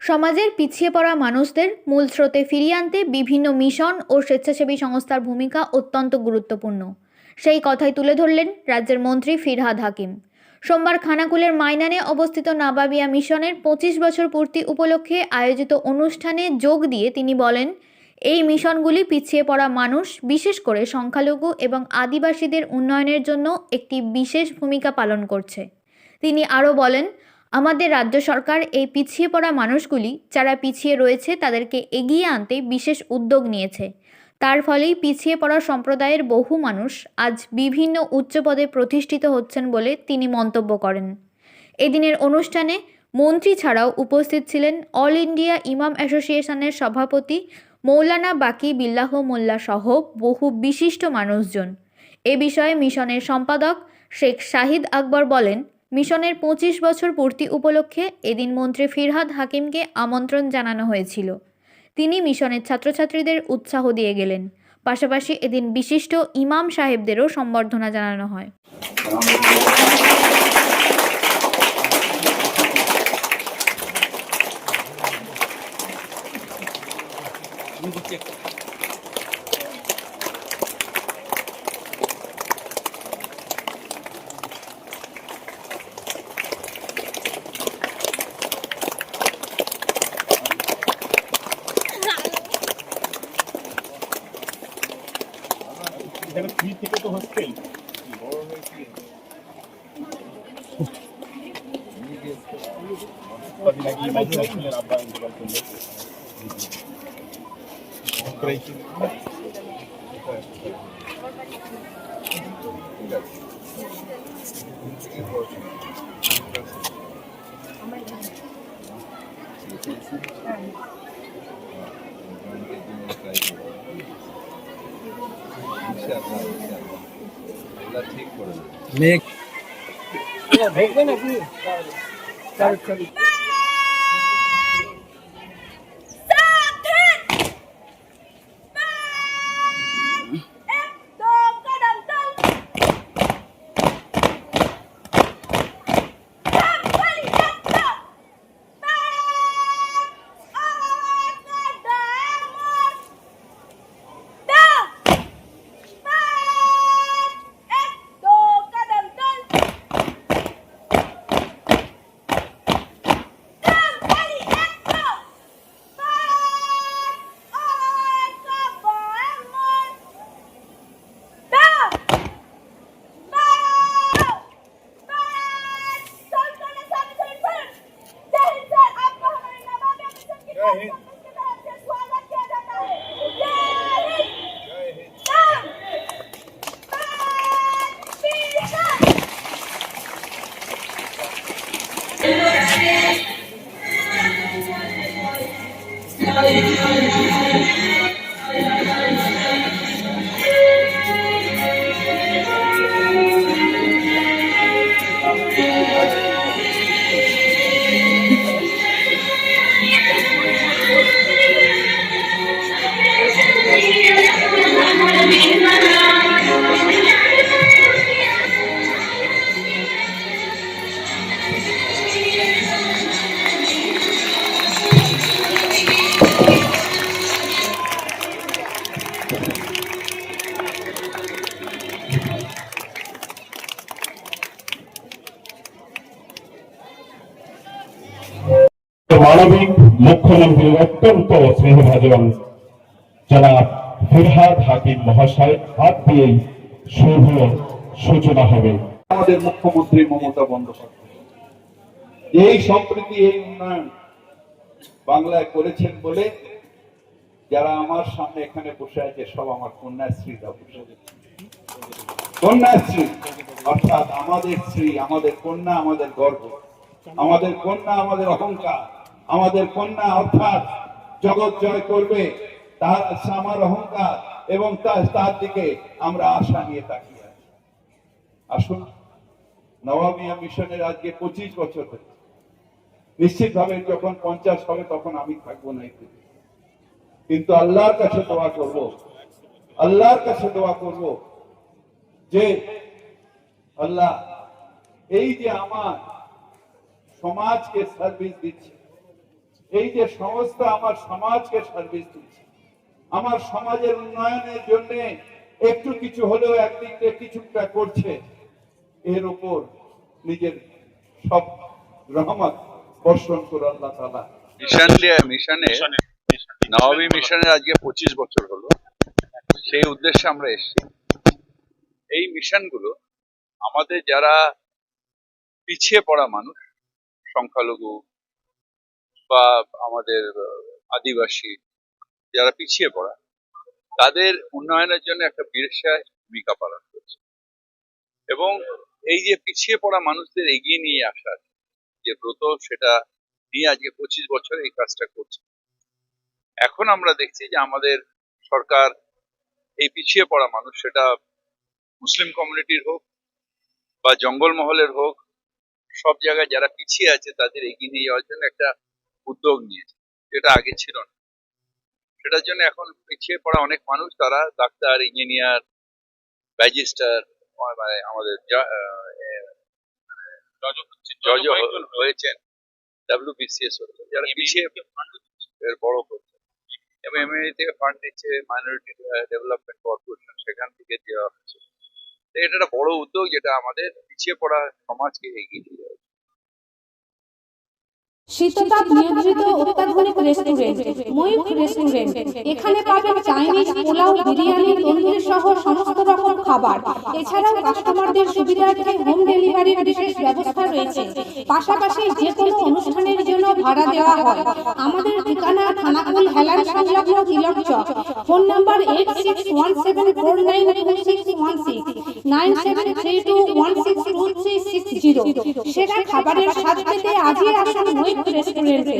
সমাজের পিছিয়ে পড়া মানুষদের মূল স্রোতে ফিরিয়ে আনতে বিভিন্ন মিশন ও স্বেচ্ছাসেবী সংস্থার ভূমিকা অত্যন্ত গুরুত্বপূর্ণ। সেই কথাই তুলে ধরলেন রাজ্যের মন্ত্রী ফিরহাদ হাকিম। সোমবার খানাকুলের মাইনানে অবস্থিত নাবাবিয়া মিশনের 25 বছর পূর্তি উপলক্ষে আয়োজিত অনুষ্ঠানে যোগ দিয়ে তিনি বলেন, এই মিশনগুলি পিছিয়ে পড়া মানুষ, বিশেষ করে সংখ্যালঘু এবং আদিবাসীদের উন্নয়নের জন্য একটি বিশেষ ভূমিকা পালন করছে। তিনি আরও বলেন, আমাদের রাজ্য সরকার এই পিছিয়ে পড়া মানুষগুলি যারা পিছিয়ে রয়েছে তাদেরকে এগিয়ে আনতে বিশেষ উদ্যোগ নিয়েছে। তার ফলেই পিছিয়ে পড়া সম্প্রদায়ের বহু মানুষ আজ বিভিন্ন উচ্চ পদে প্রতিষ্ঠিত হচ্ছেন বলে তিনি মন্তব্য করেন। এদিনের অনুষ্ঠানে মন্ত্রী ছাড়াও উপস্থিত ছিলেন অল ইন্ডিয়া ইমাম অ্যাসোসিয়েশনের সভাপতি মৌলানা বাকি বিল্লাহ মোল্লা সহ বহু বিশিষ্ট মানুষজন। এ বিষয়ে মিশনের সম্পাদক শেখ শাহিদ আকবর বলেন, মিশনের 25 বছর পূর্তি উপলক্ষে এদিন মন্ত্রী ফিরহাদ হাকিমকে আমন্ত্রণ জানানো হয়েছিল। তিনি মিশনের ছাত্রছাত্রীদের উৎসাহ দিয়ে গেলেন। পাশাপাশি এদিন বিশিষ্ট ইমাম সাহেবদেরও সম্বর্ধনা জানানো হয়। থেকে তো হচ্ছেই দেখবেন আপনি মানবিক মুখ্যমন্ত্রীর অত্যন্ত স্নেহভাজন জনাব ফিরহাদ হাকিম মহাশয় হাত দিয়েই শুভ সূচনা হবে। আমাদের মুখ্যমন্ত্রী মমতা বন্দ্যোপাধ্যায় এই সম্প্রীতি, এই উন্নয়ন বাংলায় করেছেন বলে যারা আমার সামনে এখানে বসে আছে সব আমার কন্যাশ্রীরা বসে আছে। কন্যাশ্রী অর্থাৎ আমাদের শ্রী, আমাদের কন্যা, আমাদের গর্ব, আমাদের কন্যা, আমাদের অহংকার, আমাদের কন্যা অর্থাৎ জগৎ জয় করবে, তার আমার অহংকার এবং তার দিকে আমরা আশা নিয়ে তাকিয়ে আছি। আসুন, নবাবিয়া মিশনের আজকে 25 বছর হচ্ছে। নিশ্চিতভাবে যখন 50 হবে তখন আমি থাকবো না, কিন্তু আল্লাহর কাছে দোয়া করব, আল্লাহর কাছে দোয়া করব যে আল্লাহ এই যে আমার সমাজকে সার্ভিস দিচ্ছে, এই যে সংস্থা আমার সমাজকে সার্ভিস দিচ্ছে, আমার সমাজের উন্নয়নের জন্য একটু কিছু হলেও একদিক দিয়ে কিছুটা করছে, এর উপর নিজের সব রহমত বর্ষণ করে আল্লাহ তাআলা। মিশনে নবী মিশনের আজকে 25 বছর হলো। সেই উদ্দেশ্যে আমরা এসেছি। এই মিশনগুলো আমাদের যারা পিছিয়ে পড়া মানুষ, সংখ্যালঘু বা আমাদের আদিবাসী যারা পিছিয়ে পড়া, তাদের উন্নয়নের জন্য একটা বিশেষ ভূমিকা পালন করছে। এবং এই যে পিছিয়ে পড়া মানুষদের এগিয়ে নিয়ে আসার যে ব্রত, সেটা নিয়ে আজকে 25 বছর এই কাজটা করছে। এখন আমরা দেখছি যে আমাদের সরকার এই পিছিয়ে পড়া মানুষ, সেটা মুসলিম কমিউনিটির হোক বা জঙ্গল মহলের হোক, সব জায়গায় যারা পিছিয়ে আছে তাদের এগিয়ে নিয়ে যাওয়ার জন্য একটা উদ্যোগ নিয়েছে, যেটা আগে ছিল না। সেটার জন্য এখন পিছিয়ে পড়া অনেক মানুষ, তারা ডাক্তার, ইঞ্জিনিয়ার, ব্যারিস্টার, আমাদের জজ হয়েছেন, WBCS হয়েছে, যারা পিছিয়ে এর বড় করছে। এবং এমএনএ থেকে ফান্ড দিচ্ছে, মাইনরিটি ডেভেলপমেন্ট কর্পোরেশন, সেখান থেকে দেওয়া হচ্ছে। তো এটা একটা বড় উদ্যোগ, যেটা আমাদের পিছিয়ে পড়া সমাজকে এগিয়ে নিয়ে যাবে। শীততাপ নিয়ন্ত্রিত অত্যাধুনিক রেস্টুরেন্ট ময়ূখ রেস্টুরেন্ট। এখানে পাবেন চাইনিজ, পোলাও, বিরিয়ানি, তন্দুরি সহ সমস্ত রকম খাবার। এছাড়াও কাস্টমারদের সুবিধার্থে হোম ডেলিভারির বিশেষ ব্যবস্থা রয়েছে। পাশাপাশি যে কোনো অনুষ্ঠানের জন্য ভাড়া দেওয়া হয়। আমাদের ঠিকানা থানাকুল হেলান সংলগ্ন তিলক চক। Phone number 8617492616, 9732162360। সেরা খাবারের স্বাদ পেতে আজই আসুন ময়ূখ রেস্টুরেন্টে।